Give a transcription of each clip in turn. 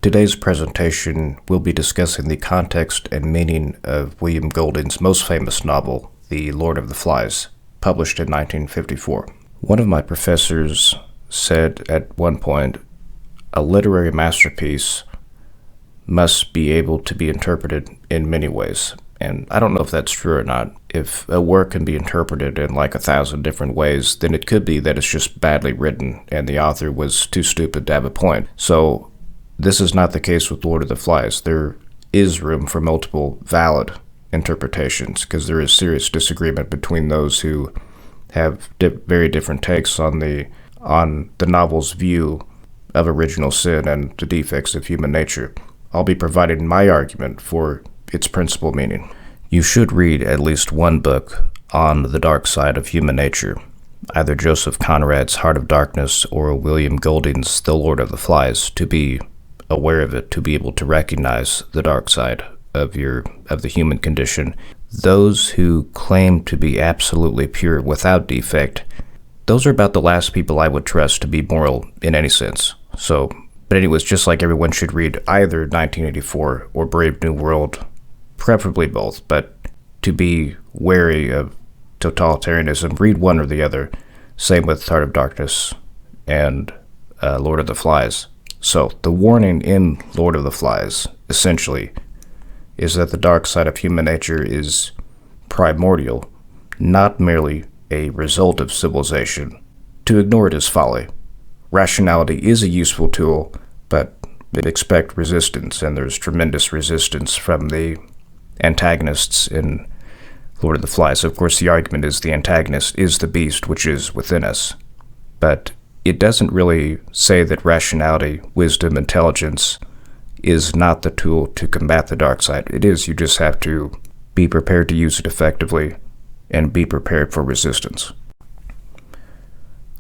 Today's presentation will be discussing the context and meaning of William Golding's most famous novel, The Lord of the Flies, published in 1954. One of my professors said at one point, a literary masterpiece must be able to be interpreted in many ways. And I don't know if that's true or not. If a work can be interpreted in like 1,000 different ways, then it could be that it's just badly written and the author was too stupid to have a point. So this is not the case with Lord of the Flies. There is room for multiple valid interpretations because there is serious disagreement between those who have very different takes on the novel's view of original sin and the defects of human nature. I'll be providing my argument for its principal meaning. You should read at least one book on the dark side of human nature, either Joseph Conrad's Heart of Darkness or William Golding's The Lord of the Flies, to be aware of it, to be able to recognize the dark side of the human condition. Those who claim to be absolutely pure without defect, those are about the last people I would trust to be moral in any sense. But anyways, just like everyone should read either 1984 or Brave New World, preferably both, but to be wary of totalitarianism, read one or the other. Same with Heart of Darkness and Lord of the Flies. So the warning in Lord of the Flies, essentially, is that the dark side of human nature is primordial, not merely a result of civilization. To ignore it is folly. Rationality is a useful tool, but expect resistance, and there's tremendous resistance from the antagonists in Lord of the Flies. Of course, the argument is the antagonist is the beast which is within us, but it doesn't really say that rationality, wisdom, intelligence is not the tool to combat the dark side. It is. You just have to be prepared to use it effectively and be prepared for resistance.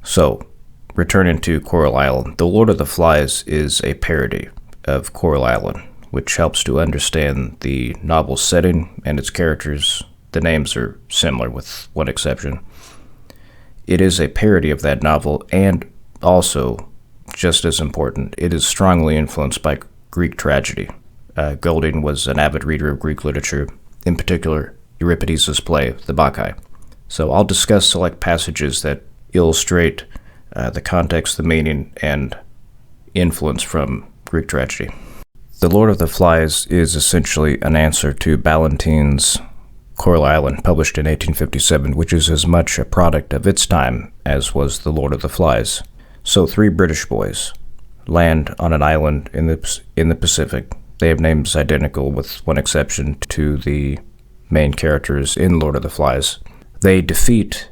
So, returning to Coral Island, The Lord of the Flies is a parody of Coral Island, which helps to understand the novel's setting and its characters. The names are similar with one exception. It is a parody of that novel, and also, just as important, it is strongly influenced by Greek tragedy. Golding was an avid reader of Greek literature, in particular Euripides' play, The Bacchae. So I'll discuss select passages that illustrate the context, the meaning, and influence from Greek tragedy. The Lord of the Flies is essentially an answer to Ballantyne's Coral Island, published in 1857, which is as much a product of its time as was The Lord of the Flies. So 3 British boys land on an island in the Pacific. They have names identical with one exception to the main characters in Lord of the Flies. They defeat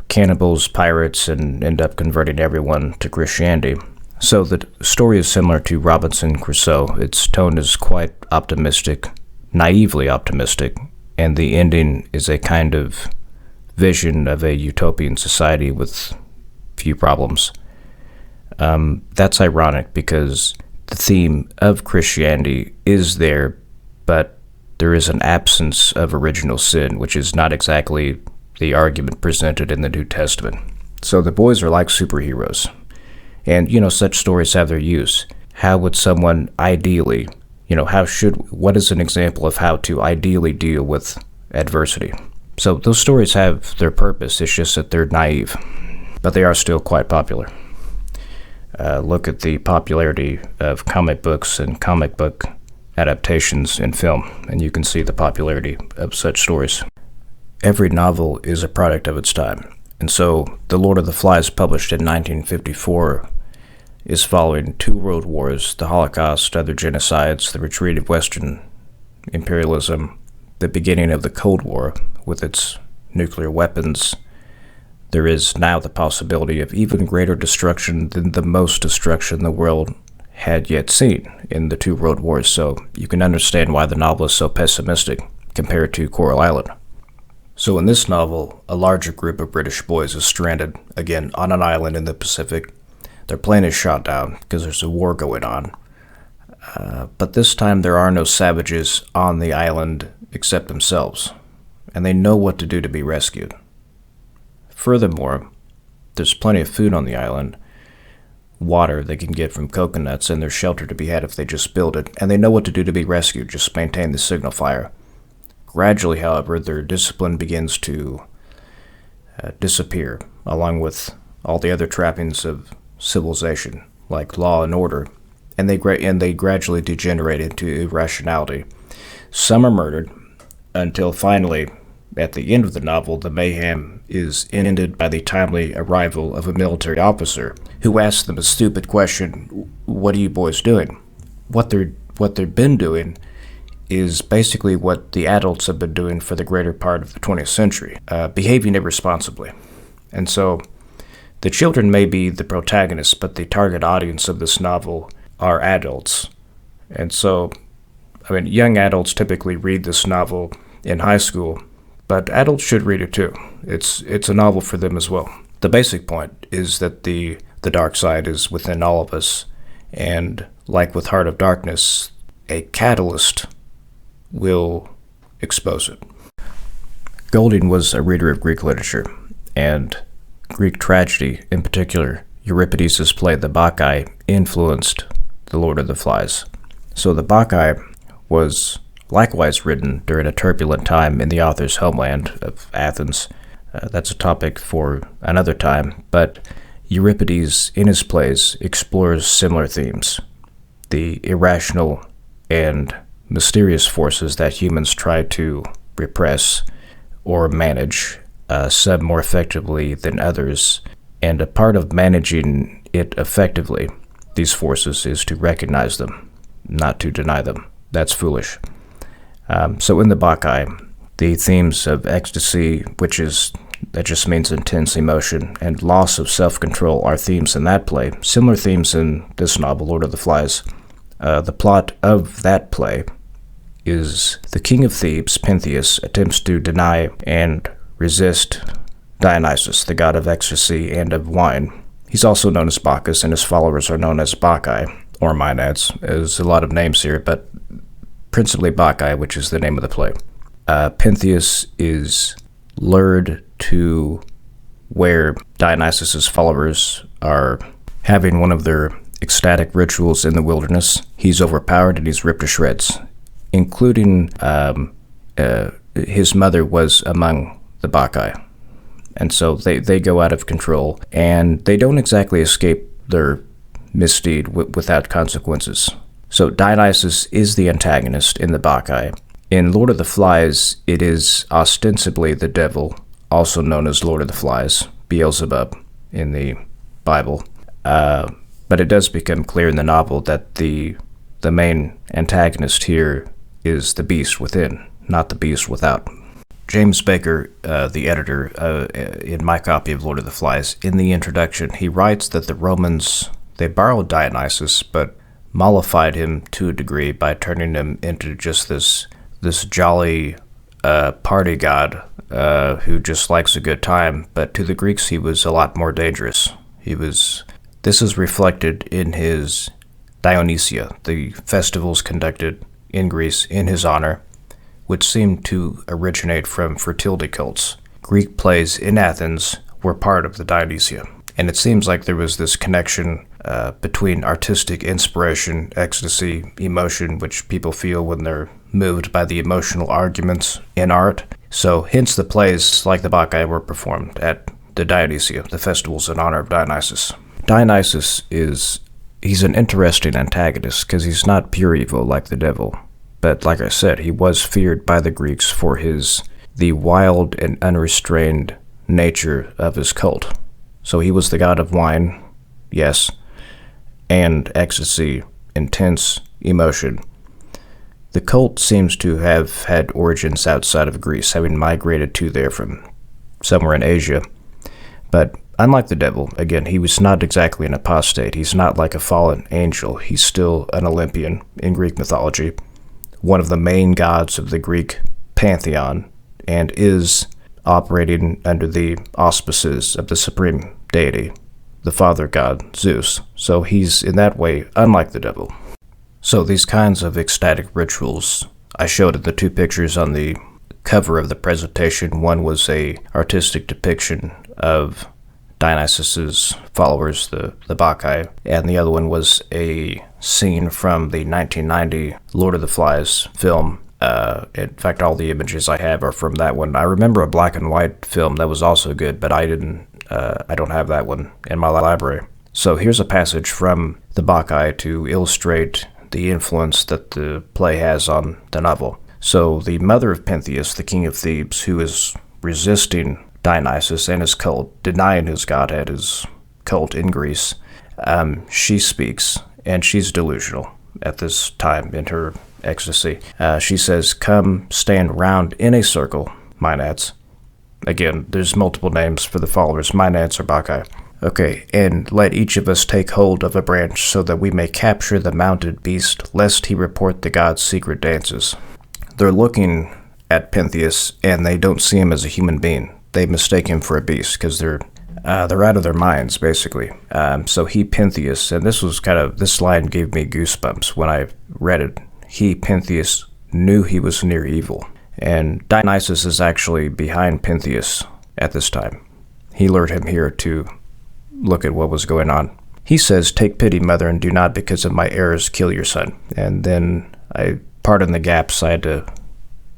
cannibals, pirates, and end up converting everyone to Christianity. So the story is similar to Robinson Crusoe. Its tone is quite optimistic, naively optimistic, and the ending is a kind of vision of a utopian society with few problems. That's ironic because the theme of Christianity is there, but there is an absence of original sin, which is not exactly the argument presented in the New Testament. So the boys are like superheroes. And, such stories have their use. How would someone ideally, what is an example of how to ideally deal with adversity? So those stories have their purpose, it's just that they're naive. But they are still quite popular. Look at the popularity of comic books and comic book adaptations in film, and you can see the popularity of such stories. Every novel is a product of its time, and so The Lord of the Flies, published in 1954, is following 2 world wars, the Holocaust, other genocides, the retreat of Western imperialism, the beginning of the Cold War with its nuclear weapons. There is now the possibility of even greater destruction than the most destruction the world had yet seen in the 2 world wars, so you can understand why the novel is so pessimistic compared to Coral Island. So in this novel, a larger group of British boys is stranded, again, on an island in the Pacific. Their plane is shot down because there's a war going on. But this time there are no savages on the island except themselves, and they know what to do to be rescued. Furthermore, there's plenty of food on the island, water they can get from coconuts, and there's shelter to be had if they just build it, and they know what to do to be rescued, just maintain the signal fire. Gradually, however, their discipline begins to disappear, along with all the other trappings of civilization, like law and order, and they gradually degenerate into irrationality. Some are murdered, until finally, at the end of the novel, the mayhem is ended by the timely arrival of a military officer who asks them a stupid question: "What are you boys doing?" What they've been doing is basically what the adults have been doing for the greater part of the 20th century, behaving irresponsibly. And so the children may be the protagonists, but the target audience of this novel are adults. And so, young adults typically read this novel in high school, but adults should read it too. It's a novel for them as well. The basic point is that the dark side is within all of us, and like with Heart of Darkness, a catalyst will expose it. Golding was a reader of Greek literature, and Greek tragedy in particular. Euripides' play The Bacchae influenced The Lord of the Flies. So The Bacchae was likewise written during a turbulent time in the author's homeland of Athens. That's a topic for another time, but Euripides in his plays explores similar themes: the irrational and mysterious forces that humans try to repress or manage, some more effectively than others, and a part of managing it effectively, these forces, is to recognize them, not to deny them. That's foolish. So in the Bacchae, the themes of ecstasy, that just means intense emotion, and loss of self-control are themes in that play. Similar themes in this novel, Lord of the Flies. The plot of that play is the king of Thebes, Pentheus, attempts to deny and resist Dionysus, the god of ecstasy and of wine. He's also known as Bacchus, and his followers are known as Bacchae, or Maenads. There's a lot of names here, but principally Bacchae, which is the name of the play. Pentheus is lured to where Dionysus's followers are having one of their ecstatic rituals in the wilderness. He's overpowered and he's ripped to shreds, including his mother was among the Bacchae. And so they go out of control, and they don't exactly escape their misdeed without consequences. So Dionysus is the antagonist in the Bacchae. In Lord of the Flies, it is ostensibly the devil, also known as Lord of the Flies, Beelzebub in the Bible. But it does become clear in the novel that the main antagonist here is the beast within, not the beast without. James Baker, the editor in my copy of Lord of the Flies, in the introduction, he writes that the Romans, they borrowed Dionysus, but mollified him to a degree by turning him into just this jolly party god who just likes a good time. But to the Greeks, he was a lot more dangerous. This is reflected in his Dionysia, the festivals conducted in Greece in his honor, which seemed to originate from fertility cults. Greek plays in Athens were part of the Dionysia, and it seems like there was this connection between artistic inspiration, ecstasy, emotion, which people feel when they're moved by the emotional arguments in art. So hence the plays like the Bacchae were performed at the Dionysia, the festivals in honor of Dionysus. Dionysus he's an interesting antagonist because he's not pure evil like the devil. But like I said, he was feared by the Greeks for the wild and unrestrained nature of his cult. So he was the god of wine, yes, and ecstasy, intense emotion. The cult seems to have had origins outside of Greece, having migrated to there from somewhere in Asia. But unlike the devil, again, he was not exactly an apostate. He's not like a fallen angel. He's still an Olympian in Greek mythology, one of the main gods of the Greek pantheon, and is operating under the auspices of the supreme deity, the father god, Zeus. So he's, in that way, unlike the devil. So these kinds of ecstatic rituals, I showed in the two pictures on the cover of the presentation. One was a artistic depiction of Dionysus's followers, the Bacchae, and the other one was a scene from the 1990 Lord of the Flies film. In fact, all the images I have are from that one. I remember a black and white film that was also good, but I don't have that one in my library. So here's a passage from the Bacchae to illustrate the influence that the play has on the novel. So the mother of Pentheus, the king of Thebes, who is resisting Dionysus and his cult, denying his godhead, his cult in Greece, she speaks, and she's delusional at this time in her ecstasy. She says, "Come, stand round in a circle, Maenads." Again, there's multiple names for the followers. Maenads or Bacchae. Okay, "and let each of us take hold of a branch so that we may capture the mounted beast, lest he report the god's secret dances." They're looking at Pentheus, and they don't see him as a human being. They mistake him for a beast because they're out of their minds, basically. So he, Pentheus, and this line gave me goosebumps when I read it. He, Pentheus, knew he was near evil. And Dionysus is actually behind Pentheus at this time. He lured him here to look at what was going on. He says, "Take pity, mother, and do not, because of my errors, kill your son." And then pardon the gaps, I had to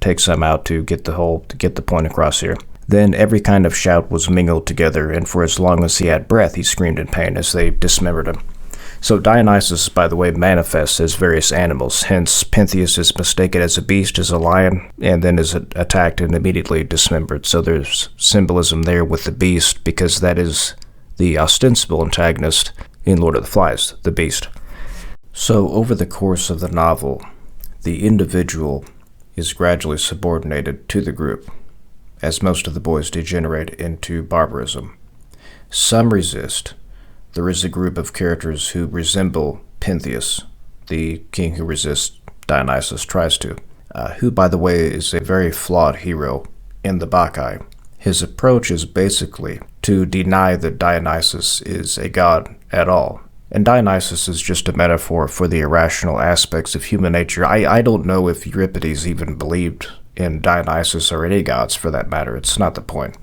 take some out to get the point across here. "Then every kind of shout was mingled together, and for as long as he had breath, he screamed in pain as they dismembered him." So Dionysus, by the way, manifests as various animals. Hence, Pentheus is mistaken as a beast, as a lion, and then is attacked and immediately dismembered. So there's symbolism there with the beast, because that is the ostensible antagonist in Lord of the Flies, the beast. So over the course of the novel, the individual is gradually subordinated to the group, as most of the boys degenerate into barbarism. Some resist. There is a group of characters who resemble Pentheus, the king who resists Dionysus, tries to, who, by the way, is a very flawed hero in the Bacchae. His approach is basically to deny that Dionysus is a god at all. And Dionysus is just a metaphor for the irrational aspects of human nature. I don't know if Euripides even believed in Dionysus or any gods for that matter. It's not the point.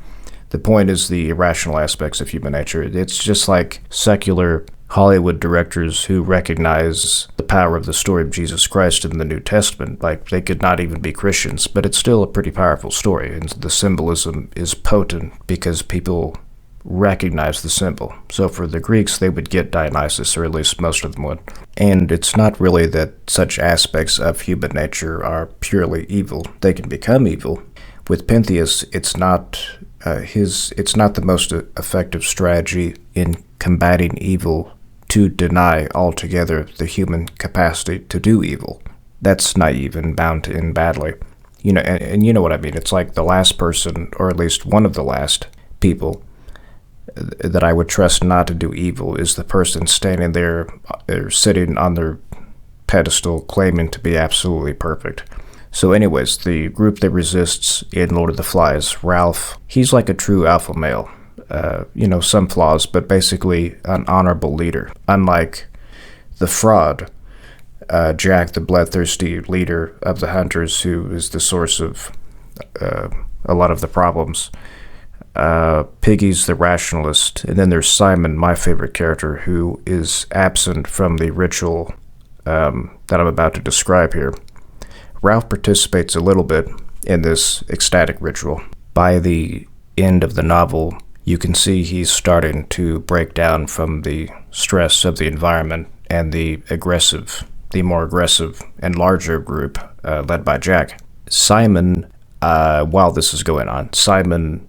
The point is the irrational aspects of human nature. It's just like secular Hollywood directors who recognize the power of the story of Jesus Christ in the New Testament. Like, they could not even be Christians, but it's still a pretty powerful story, and the symbolism is potent because people recognize the symbol. So for the Greeks, they would get Dionysus, or at least most of them would. And it's not really that such aspects of human nature are purely evil. They can become evil. With Pentheus, it's not the most effective strategy in combating evil to deny altogether the human capacity to do evil. That's naive and bound to end badly. And you know what I mean. It's like the last person, or at least one of the last people, that I would trust not to do evil is the person standing there or sitting on their pedestal claiming to be absolutely perfect. So anyways, the group that resists in Lord of the Flies, Ralph, he's like a true alpha male. Some flaws, but basically an honorable leader. Unlike the fraud, Jack, the bloodthirsty leader of the hunters, who is the source of a lot of the problems. Piggy's the rationalist, and then there's Simon, my favorite character, who is absent from the ritual that I'm about to describe here. Ralph participates a little bit in this ecstatic ritual. By the end of the novel, you can see he's starting to break down from the stress of the environment and the more aggressive and larger group led by Jack. Simon, while this is going on, Simon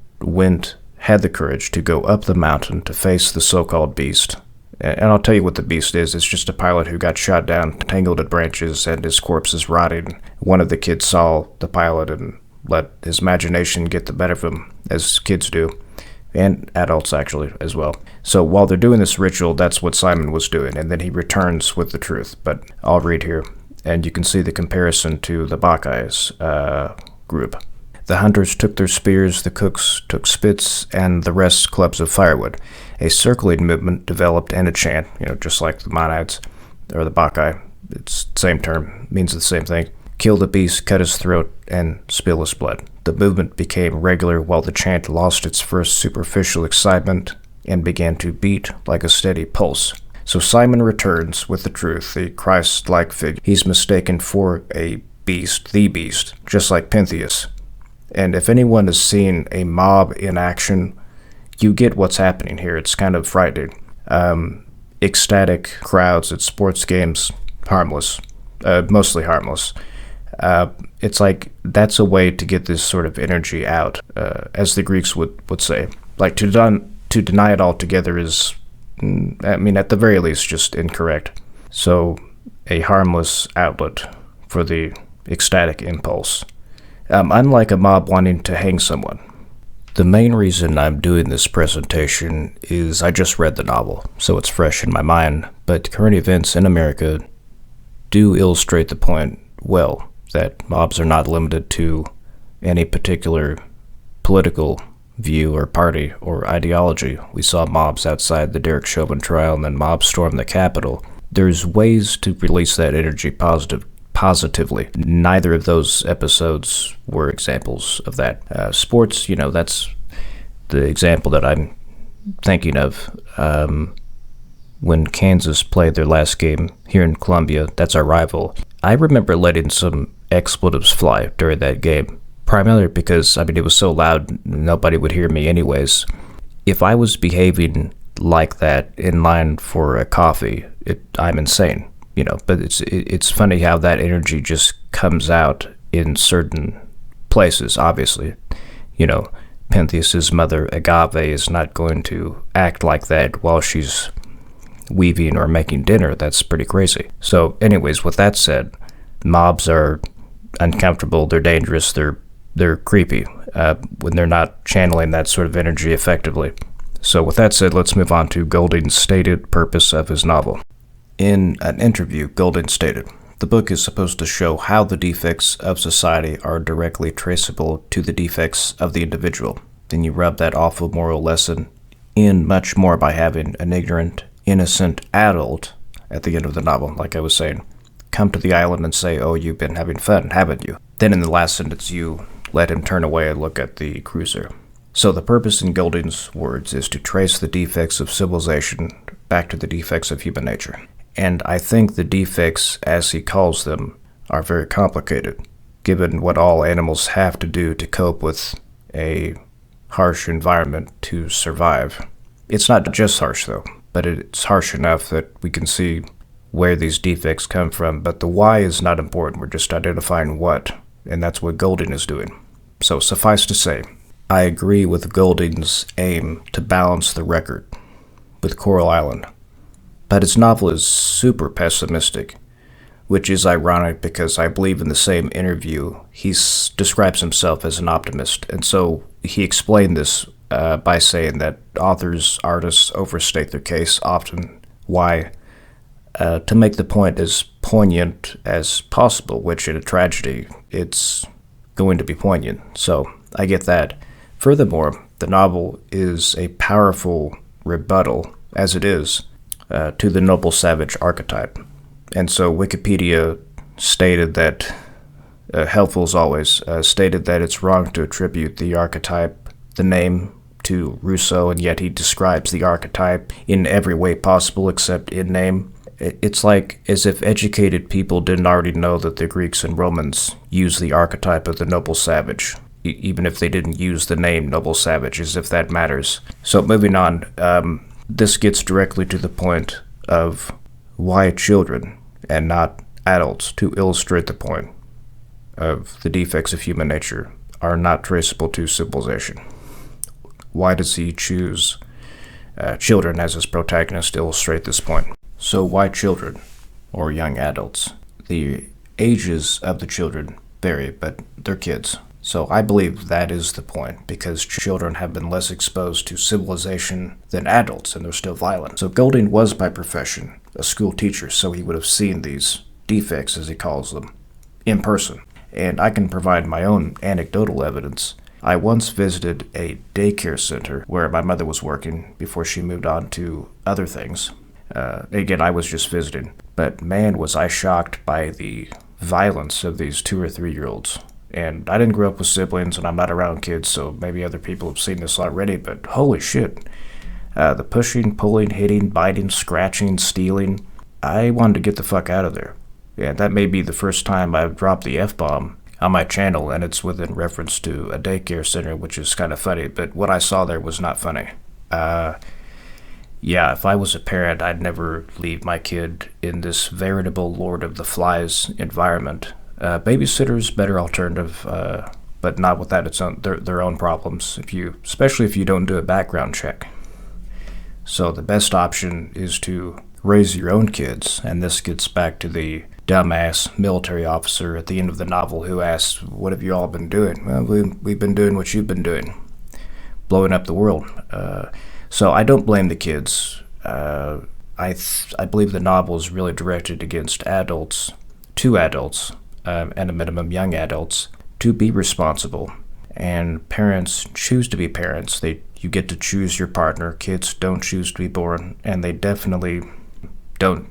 had the courage to go up the mountain to face the so-called beast. And I'll tell you what the beast is. It's just a pilot who got shot down, tangled in branches, and his corpse is rotting. One of the kids saw the pilot and let his imagination get the better of him, as kids do, and adults actually as well. So while they're doing this ritual, that's what Simon was doing, and then he returns with the truth. But I'll read here, and you can see the comparison to the Bacchae's group. The hunters took their spears, the cooks took spits, and the rest clubs of firewood. A circling movement developed and a chant, just like the Maenads, or the Bacchae. It's the same term, means the same thing. Kill the beast, cut his throat, and spill his blood. The movement became regular while the chant lost its first superficial excitement and began to beat like a steady pulse. So Simon returns with the truth, the Christ-like figure. He's mistaken for a beast, the beast, just like Pentheus. And if anyone has seen a mob in action, you get what's happening here. It's kind of frightening. Ecstatic crowds at sports games, harmless, mostly harmless. It's like that's a way to get this sort of energy out, as the Greeks would say. Like to deny it altogether is, at the very least, just incorrect. So a harmless outlet for the ecstatic impulse. Unlike a mob wanting to hang someone. The main reason I'm doing this presentation is I just read the novel, so it's fresh in my mind, but current events in America do illustrate the point well, that mobs are not limited to any particular political view or party or ideology. We saw mobs outside the Derek Chauvin trial and then mobs storm the Capitol. There's ways to release that energy positively. Neither of those episodes were examples of that. Sports, that's the example that I'm thinking of. When Kansas played their last game here in Columbia, that's our rival, I remember letting some expletives fly during that game, primarily because, it was so loud, nobody would hear me anyways. If I was behaving like that in line for a coffee, I'm insane. But it's funny how that energy just comes out in certain places, obviously. Pentheus's mother, Agave, is not going to act like that while she's weaving or making dinner. That's pretty crazy. So anyways, with that said, mobs are uncomfortable, they're dangerous, they're creepy when they're not channeling that sort of energy effectively. So with that said, let's move on to Golding's stated purpose of his novel. In an interview, Golding stated, "The book is supposed to show how the defects of society are directly traceable to the defects of the individual. Then you rub that awful moral lesson in much more by having an ignorant, innocent adult at the end of the novel, like I was saying, come to the island and say, 'Oh, you've been having fun, haven't you?' Then in the last sentence, you let him turn away and look at the cruiser." So the purpose in Golding's words is to trace the defects of civilization back to the defects of human nature. And I think the defects, as he calls them, are very complicated, given what all animals have to do to cope with a harsh environment to survive. It's not just harsh, though, but it's harsh enough that we can see where these defects come from, but the why is not important. We're just identifying what, and that's what Golding is doing. So suffice to say, I agree with Golding's aim to balance the record with Coral Island. But his novel is super pessimistic, which is ironic because I believe in the same interview he describes himself as an optimist, and so he explained this by saying that artists overstate their case often. Why? To make the point as poignant as possible, which in a tragedy, it's going to be poignant. So I get that. Furthermore, the novel is a powerful rebuttal, as it is, to the noble savage archetype. And so Wikipedia stated that, helpful as always, stated that it's wrong to attribute the archetype, the name, to Rousseau, and yet he describes the archetype in every way possible except in name. It's like as if educated people didn't already know that the Greeks and Romans used the archetype of the noble savage, even if they didn't use the name noble savage, as if that matters. So moving on, this gets directly to the point of why children and not adults, to illustrate the point of the defects of human nature, are not traceable to civilization. Why does he choose children as his protagonist to illustrate this point? So why children or young adults? The ages of the children vary, but they're kids. So I believe that is the point, because children have been less exposed to civilization than adults, and they're still violent. So Golding was by profession a school teacher, so he would have seen these defects, as he calls them, in person. And I can provide my own anecdotal evidence. I once visited a daycare center where my mother was working before she moved on to other things. Again, I was just visiting. But man, was I shocked by the violence of these 2 or 3-year-olds. And I didn't grow up with siblings, and I'm not around kids, so maybe other people have seen this already, but holy shit. The pushing, pulling, hitting, biting, scratching, stealing. I wanted to get the fuck out of there. Yeah, that may be the first time I've dropped the F-bomb on my channel, and it's within reference to a daycare center, which is kind of funny, but what I saw there was not funny. Yeah, if I was a parent, I'd never leave my kid in this veritable Lord of the Flies environment. Babysitter's better alternative, but not without their own problems, especially if you don't do a background check. So the best option is to raise your own kids, and this gets back to the dumbass military officer at the end of the novel who asks, "What have you all been doing?" "Well, we've been doing what you've been doing, blowing up the world." So I don't blame the kids. I believe the novel is really directed against adults, to adults, at a minimum young adults, to be responsible. And parents choose to be parents. You get to choose your partner. Kids don't choose to be born, and they definitely don't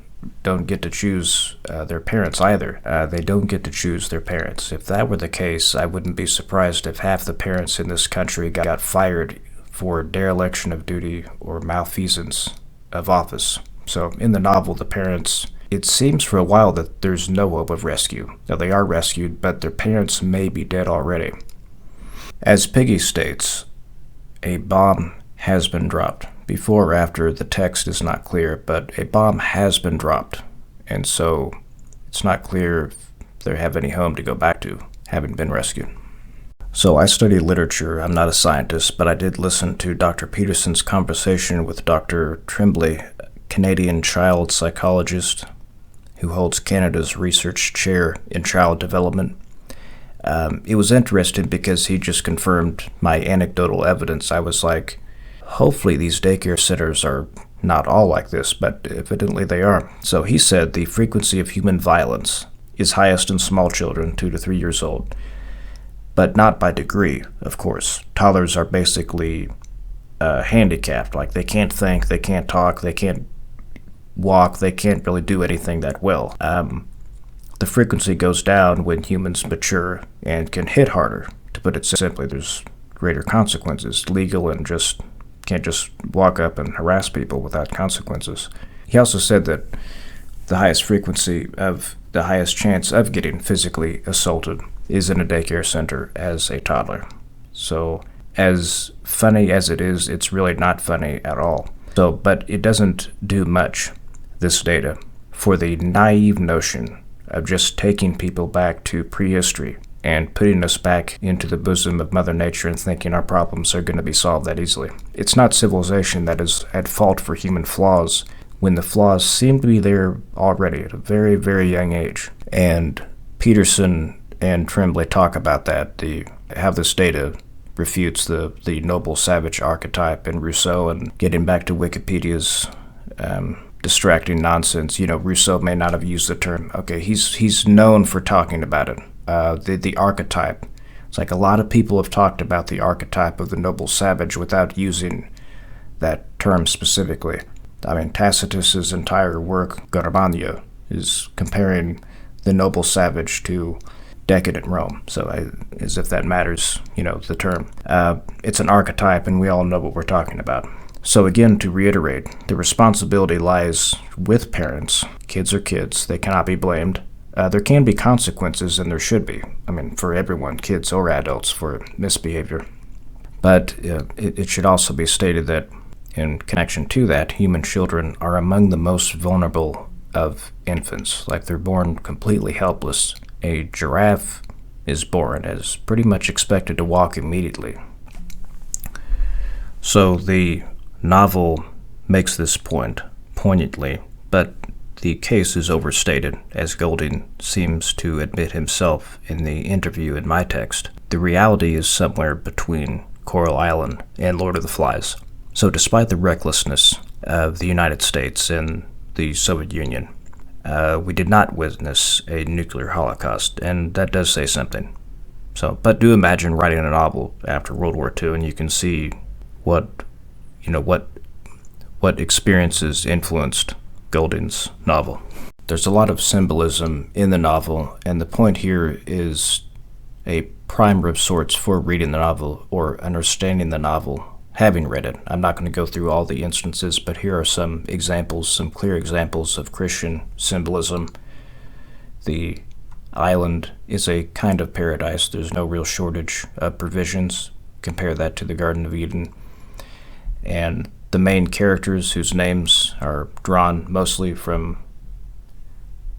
get to choose their parents either. They don't get to choose their parents. If that were the case, I wouldn't be surprised if half the parents in this country got fired for dereliction of duty or malfeasance of office. So in the novel, the parents, it seems for a while that there's no hope of rescue. Now, they are rescued, but their parents may be dead already. As Piggy states, a bomb has been dropped. Before or after, the text is not clear, but a bomb has been dropped. And so it's not clear if they have any home to go back to, having been rescued. So I study literature. I'm not a scientist, but I did listen to Dr. Peterson's conversation with Dr. Tremblay, a Canadian child psychologist who holds Canada's research chair in child development. It was interesting because he just confirmed my anecdotal evidence. I was like, hopefully these daycare centers are not all like this, but evidently they are. So he said the frequency of human violence is highest in small children, 2 to 3 years old. But not by degree, of course. Toddlers are basically handicapped. Like, they can't think, they can't talk, they can't walk, they can't really do anything that well. The frequency goes down when humans mature and can hit harder. To put it simply, there's greater consequences, legal, and can't just walk up and harass people without consequences. He also said that the highest frequency of the highest chance of getting physically assaulted is in a daycare center as a toddler. So as funny as it is, it's really not funny at all. But it doesn't do much, this data, for the naive notion of just taking people back to prehistory and putting us back into the bosom of Mother Nature and thinking our problems are going to be solved that easily. It's not civilization that is at fault for human flaws when the flaws seem to be there already at a very, very young age. And Peterson and Tremblay talk about that, how this data refutes the noble savage archetype in Rousseau. And getting back to Wikipedia's distracting nonsense, Rousseau may not have used the term. Okay, he's known for talking about it. The archetype. It's like a lot of people have talked about the archetype of the noble savage without using that term specifically. I mean, Tacitus's entire work, Garabania, is comparing the noble savage to decadent Rome. So as if that matters, the term. It's an archetype, and we all know what we're talking about. So again, to reiterate, the responsibility lies with parents. Kids are kids. They cannot be blamed. There can be consequences, and there should be. I mean, for everyone, kids or adults, for misbehavior. But it should also be stated that, in connection to that, human children are among the most vulnerable of infants. Like, they're born completely helpless. A giraffe is born as pretty much expected to walk immediately. So the novel makes this point poignantly, but the case is overstated, as Golding seems to admit himself in the interview in my text. The reality is somewhere between Coral Island and Lord of the Flies. So despite the recklessness of the United States and the Soviet Union, we did not witness a nuclear holocaust, and that does say something. But do imagine writing a novel after World War II, and you can see what experiences influenced Golding's novel. There's a lot of symbolism in the novel, and the point here is a primer of sorts for reading the novel or understanding the novel having read it. I'm not going to go through all the instances, but here are some examples, some clear examples of Christian symbolism. The island is a kind of paradise. There's no real shortage of provisions. Compare that to the Garden of Eden. And the main characters, whose names are drawn mostly from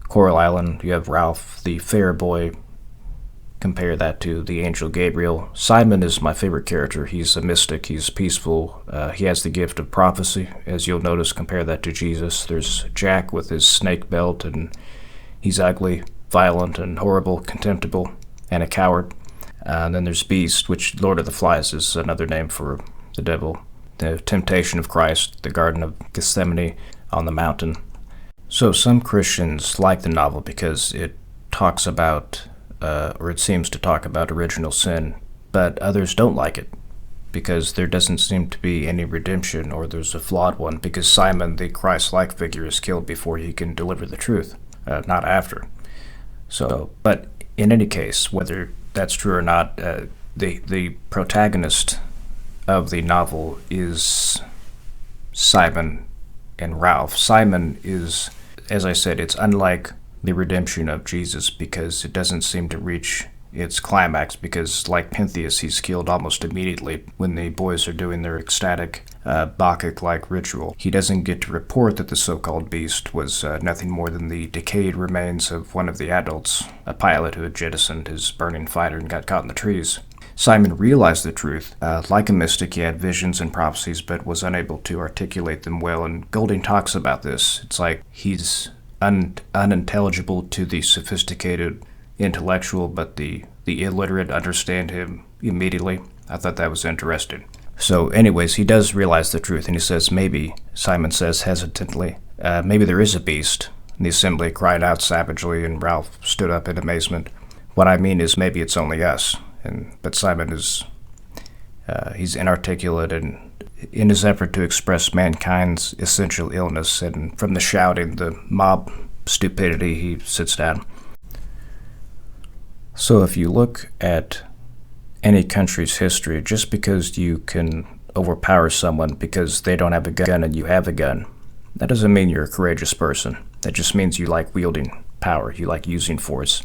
Coral Island, you have Ralph, the fair boy. Compare that to the angel Gabriel. Simon is my favorite character. He's a mystic. He's peaceful. He has the gift of prophecy, as you'll notice. Compare that to Jesus. There's Jack with his snake belt, and he's ugly, violent, and horrible, contemptible, and a coward. And then there's Beast, which Lord of the Flies is another name for the devil. The temptation of Christ, the Garden of Gethsemane on the mountain. So some Christians like the novel because it talks about, or it seems to talk about original sin, but others don't like it because there doesn't seem to be any redemption, or there's a flawed one, because Simon, the Christ-like figure, is killed before he can deliver the truth, not after. So, but in any case, whether that's true or not, the protagonist of the novel is Simon and Ralph. Simon is, as I said, it's unlike the redemption of Jesus because it doesn't seem to reach its climax, because like Pentheus, he's killed almost immediately when the boys are doing their ecstatic Bacchic-like ritual. He doesn't get to report that the so-called beast was nothing more than the decayed remains of one of the adults, a pilot who had jettisoned his burning fighter and got caught in the trees. Simon realized the truth. Like a mystic, he had visions and prophecies, but was unable to articulate them well, and Golding talks about this. It's like he's unintelligible to the sophisticated intellectual, but the illiterate understand him immediately. I thought that was interesting. So anyways, he does realize the truth, and he says, maybe, Simon says hesitantly, maybe there is a beast. And the assembly cried out savagely, and Ralph stood up in amazement. What I mean is, maybe it's only us. But Simon is, he's inarticulate, and in his effort to express mankind's essential illness, and from the shouting, the mob stupidity, he sits down. So if you look at any country's history, just because you can overpower someone because they don't have a gun and you have a gun, that doesn't mean you're a courageous person. That just means you like wielding power, you like using force.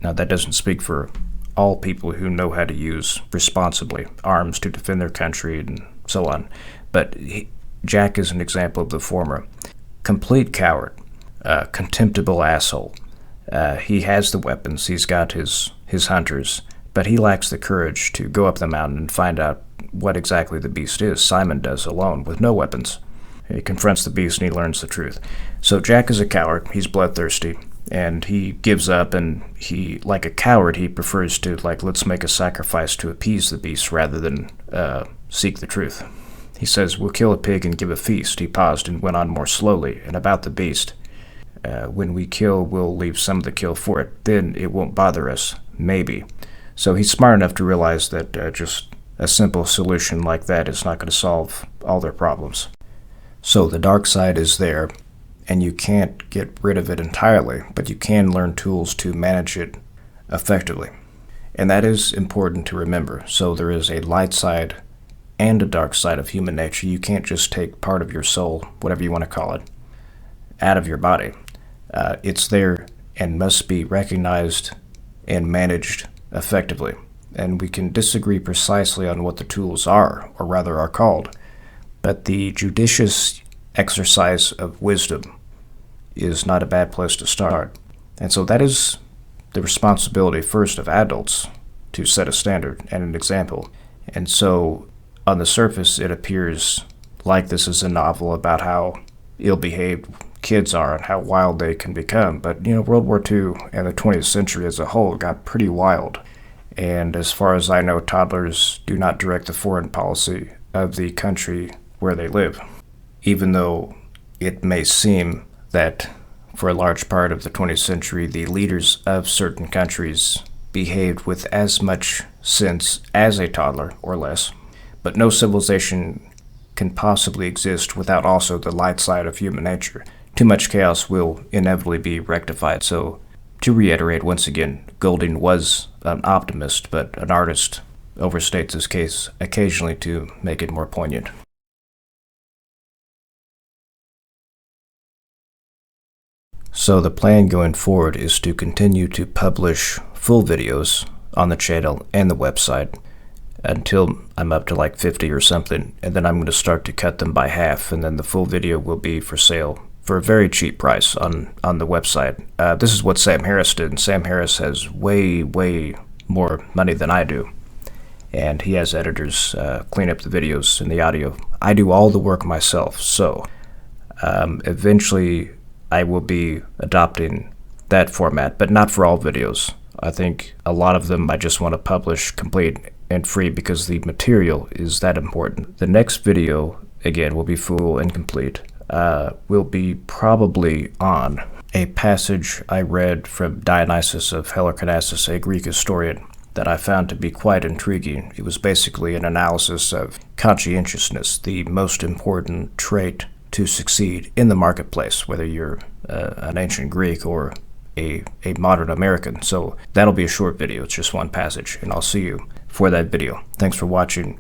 Now, that doesn't speak for all people who know how to use responsibly arms to defend their country and so on. But Jack is an example of the former. Complete coward, contemptible asshole. He has the weapons, he's got his hunters, but he lacks the courage to go up the mountain and find out what exactly the beast is. Simon does alone, with no weapons. He confronts the beast and he learns the truth. So Jack is a coward, he's bloodthirsty, and he gives up, and he, like a coward, he prefers to, let's make a sacrifice to appease the beast rather than seek the truth. He says, we'll kill a pig and give a feast. He paused and went on more slowly, and about the beast. When we kill, we'll leave some of the kill for it. Then it won't bother us. Maybe. So he's smart enough to realize that just a simple solution like that is not going to solve all their problems. So the dark side is there, and you can't get rid of it entirely, but you can learn tools to manage it effectively. And that is important to remember. So there is a light side and a dark side of human nature. You can't just take part of your soul, whatever you want to call it, out of your body. It's there and must be recognized and managed effectively. And we can disagree precisely on what the tools are, or rather are called, but the judicious exercise of wisdom is not a bad place to start. And so that is the responsibility first of adults to set a standard and an example. And so on the surface, it appears like this is a novel about how ill-behaved kids are and how wild they can become. But, World War II and the 20th century as a whole got pretty wild. And as far as I know, toddlers do not direct the foreign policy of the country where they live, even though it may seem that for a large part of the 20th century, the leaders of certain countries behaved with as much sense as a toddler or less. But no civilization can possibly exist without also the light side of human nature. Too much chaos will inevitably be rectified. So, to reiterate once again, Golding was an optimist, but an artist overstates his case occasionally to make it more poignant. So the plan going forward is to continue to publish full videos on the channel and the website until I'm up to like 50 or something, and then I'm going to start to cut them by half, and then the full video will be for sale for a very cheap price on the website. This is what Sam Harris did, and Sam Harris has way more money than I do, and he has editors clean up the videos and the audio. I do all the work myself, so eventually I will be adopting that format, but not for all videos. I think a lot of them I just want to publish complete and free because the material is that important. The next video, again, will be full and complete. Will be probably on a passage I read from Dionysius of Halicarnassus, a Greek historian, that I found to be quite intriguing. It was basically an analysis of conscientiousness, the most important trait to succeed in the marketplace, whether you're an ancient Greek or a modern American. So that'll be a short video. It's just one passage, and I'll see you for that video. Thanks for watching.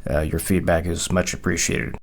Your feedback is much appreciated.